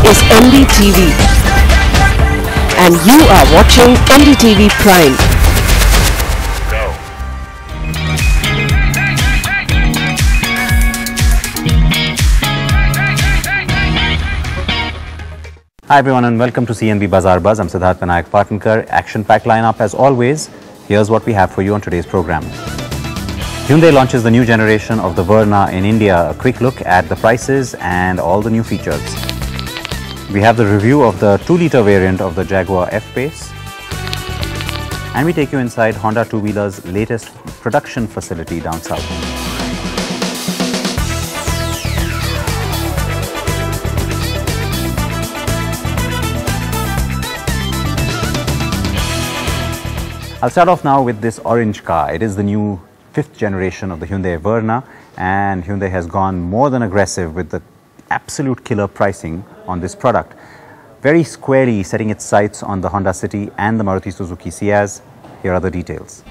is NDTV and you are watching NDTV Prime. Hi everyone and welcome to CNB Bazaar Buzz. I'm Siddharth Vinayak Patankar. Action-packed lineup as always. Here's what we have for you on today's program. Hyundai launches the new generation of the Verna in India. A quick look at the prices and all the new features. We have the review of the 2-litre variant of the Jaguar F-Pace. And we take you inside Honda 2-Wheelers' latest production facility down south. I'll start off now with this orange car. It is the new 5th generation of the Hyundai Verna, and Hyundai has gone more than aggressive with the absolute killer pricing on this product. Very squarely setting its sights on the Honda City and the Maruti Suzuki Ciaz. Here are the details.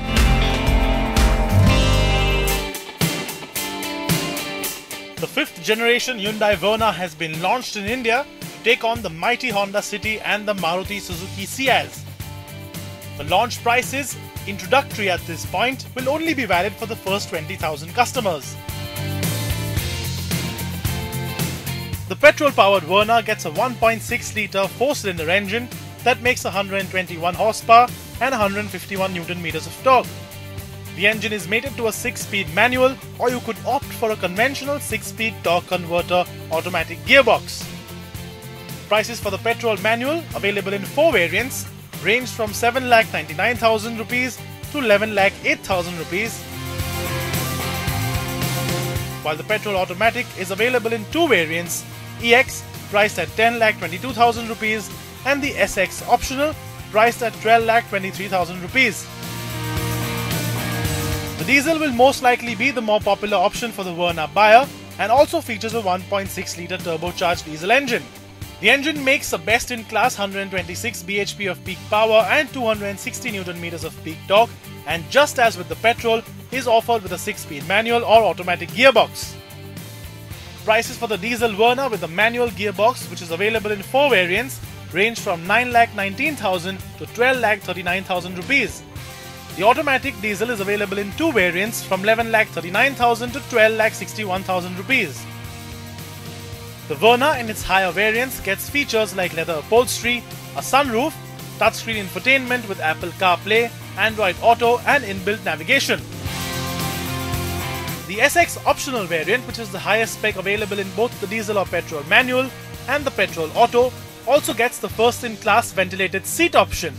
The 5th generation Hyundai Verna has been launched in India to take on the mighty Honda City and the Maruti Suzuki Ciaz. The launch prices, introductory at this point, will only be valid for the first 20,000 customers. The petrol-powered Verna gets a 1.6-litre 4-cylinder engine that makes 121 horsepower and 151 Nm of torque. The engine is mated to a 6-speed manual, or you could opt for a conventional 6-speed torque converter automatic gearbox. Prices for the petrol manual, available in 4 variants, range from 7,99,000 rupees to 11,08,000 rupees, while the petrol automatic is available in 2 variants, EX priced at 10,22,000 rupees and the SX optional priced at 12,23,000 rupees. The diesel will most likely be the more popular option for the Verna buyer and also features a 1.6-litre turbocharged diesel engine. The engine makes a best-in-class 126 bhp of peak power and 260 Nm of peak torque, and just as with the petrol, is offered with a 6-speed manual or automatic gearbox. Prices for the diesel Verna with the manual gearbox, which is available in 4 variants, range from 9,19,000 to 12,39,000 rupees. The automatic diesel is available in 2 variants from 11,39,000 to 12,61,000 rupees. The Verna in its higher variants gets features like leather upholstery, a sunroof, touchscreen infotainment with Apple CarPlay, Android Auto and inbuilt navigation. The SX optional variant, which is the highest spec available in both the diesel or petrol manual and the petrol auto, also gets the first-in-class ventilated seat option.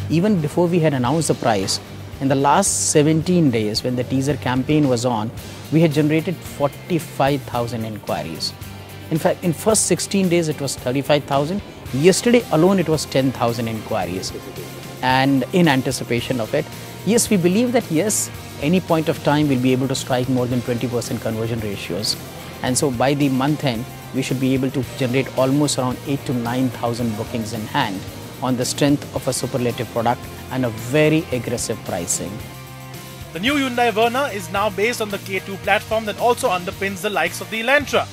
Even before we had announced the price, in the last 17 days when the teaser campaign was on, we had generated 45,000 inquiries. In fact, in first 16 days it was 35,000. Yesterday alone it was 10,000 inquiries. And in anticipation of it, yes, we believe that yes, any point of time we'll be able to strike more than 20% conversion ratios. And so by the month end, we should be able to generate almost around 8,000 to 9,000 bookings in hand on the strength of a superlative product and a very aggressive pricing. The new Hyundai Verna is now based on the K2 platform that also underpins the likes of the Elantra.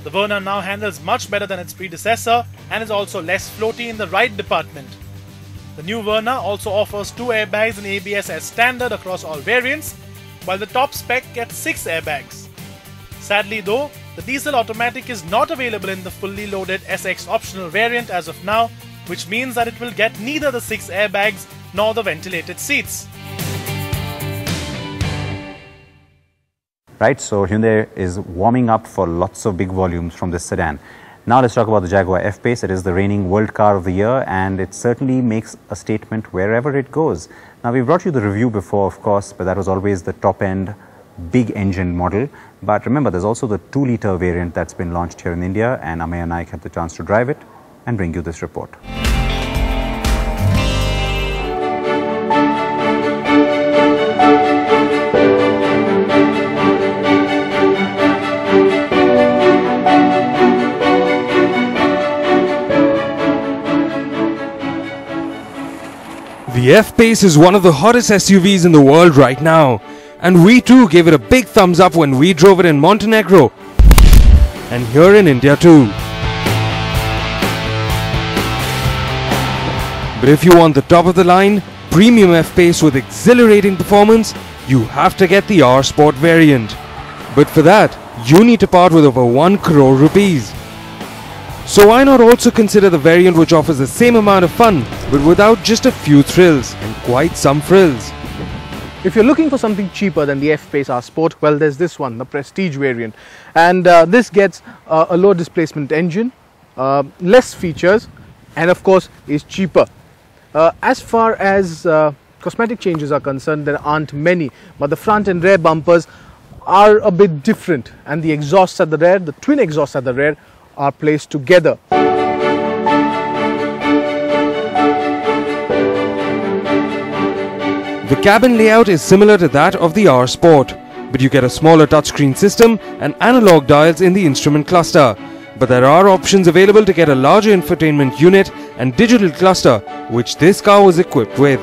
The Verna now handles much better than its predecessor and is also less floaty in the ride department. The new Verna also offers 2 airbags and ABS as standard across all variants, while the top spec gets 6 airbags. Sadly though, the diesel automatic is not available in the fully loaded SX optional variant as of now, which means that it will get neither the 6 airbags nor the ventilated seats. Right, so Hyundai is warming up for lots of big volumes from this sedan. Now let's talk about the Jaguar F-Pace. It is the reigning world car of the year and it certainly makes a statement wherever it goes. Now we brought you the review before, of course, but that was always the top-end big engine model. But remember, there's also the 2-litre variant that's been launched here in India, and Amey and I had the chance to drive it and bring you this report. The F-Pace is one of the hottest SUVs in the world right now, and we too gave it a big thumbs up when we drove it in Montenegro and here in India too. But if you want the top of the line, premium F-Pace with exhilarating performance, you have to get the R Sport variant. But for that, you need to part with over 1 crore rupees. So why not also consider the variant which offers the same amount of fun, but without just a few thrills and quite some frills. If you're looking for something cheaper than the F-Pace R Sport, well, there's this one, the Prestige variant. And this gets a low displacement engine, less features, and of course is cheaper. As far as cosmetic changes are concerned, there aren't many, but the front and rear bumpers are a bit different, and the exhausts at the rear, the twin exhausts at the rear, are placed together. The cabin layout is similar to that of the R Sport, but you get a smaller touchscreen system and analog dials in the instrument cluster. But there are options available to get a larger infotainment unit and digital cluster, which this car was equipped with.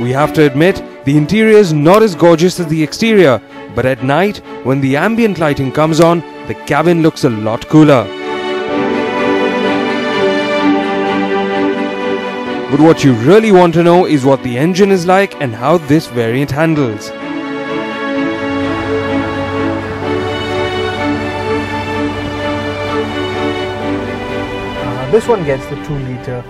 We have to admit, the interior is not as gorgeous as the exterior, but at night, when the ambient lighting comes on, the cabin looks a lot cooler. But what you really want to know is what the engine is like and how this variant handles. This one gets the 2-litre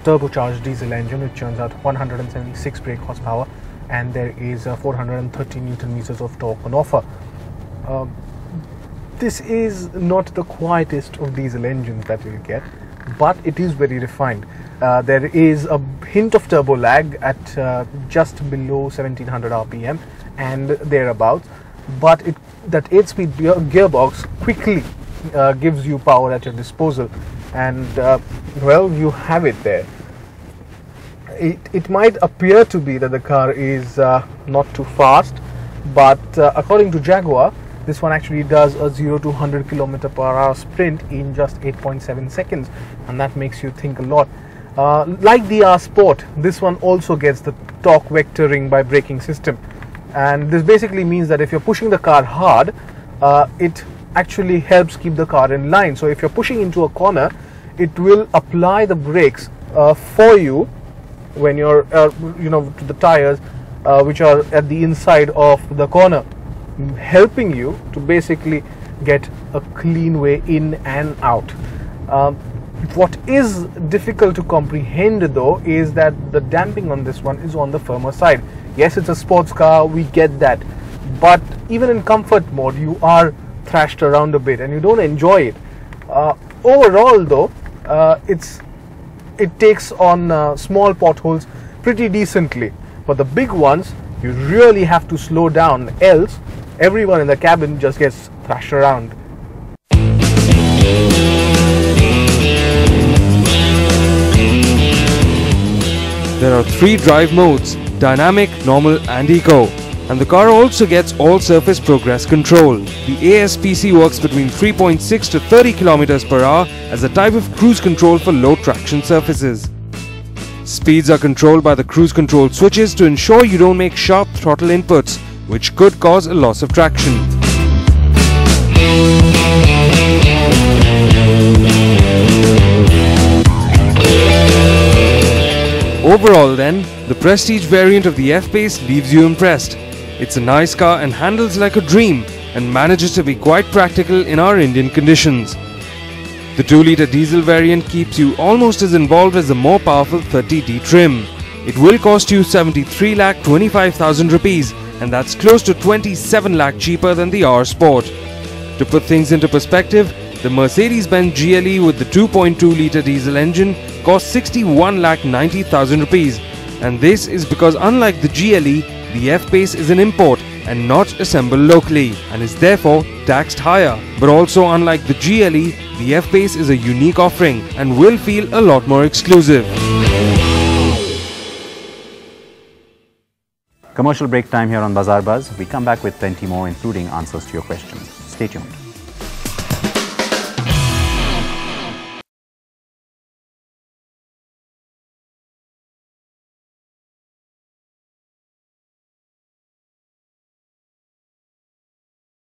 turbocharged diesel engine, which churns out 176 brake horsepower, and there is 430 Newton meters of torque on offer. This is not the quietest of diesel engines that you'll get, but it is very refined. There is a hint of turbo lag at just below 1700 RPM and thereabouts, but that 8-speed gearbox quickly gives you power at your disposal, and well, you have it there. It might appear to be that the car is not too fast, but according to Jaguar, this one actually does a 0 to 100 km/h sprint in just 8.7 seconds, and that makes you think a lot. Like the R Sport, this one also gets the torque vectoring by braking system, and this basically means that if you're pushing the car hard, it actually helps keep the car in line. So if you're pushing into a corner, it will apply the brakes for you when you're to the tires which are at the inside of the corner, helping you to basically get a clean way in and out. What is difficult to comprehend though is that the damping on this one is on the firmer side. Yes, it's a sports car, we get that, but even in comfort mode you are thrashed around a bit and you don't enjoy it. Overall though, it takes on small potholes pretty decently, but the big ones you really have to slow down, else everyone in the cabin just gets thrashed around. There are 3 drive modes: Dynamic, Normal and Eco. And the car also gets all-surface progress control. The ASPC works between 3.6 to 30 km/h as a type of cruise control for low traction surfaces. Speeds are controlled by the cruise control switches to ensure you don't make sharp throttle inputs, which could cause a loss of traction. Overall then, the Prestige variant of the F-Pace leaves you impressed. It's a nice car and handles like a dream and manages to be quite practical in our Indian conditions. The 2-litre diesel variant keeps you almost as involved as the more powerful 30D trim. It will cost you 73,25,000 rupees, and that's close to 27 lakh cheaper than the R Sport. To put things into perspective, the Mercedes-Benz GLE with the 2.2-litre diesel engine costs 61,90,000 rupees, and this is because unlike the GLE, the F-Pace is an import and not assembled locally and is therefore taxed higher. But also unlike the GLE, the F-Pace is a unique offering and will feel a lot more exclusive. Commercial break time here on Bazaar Buzz. We come back with plenty more, including answers to your questions. Stay tuned.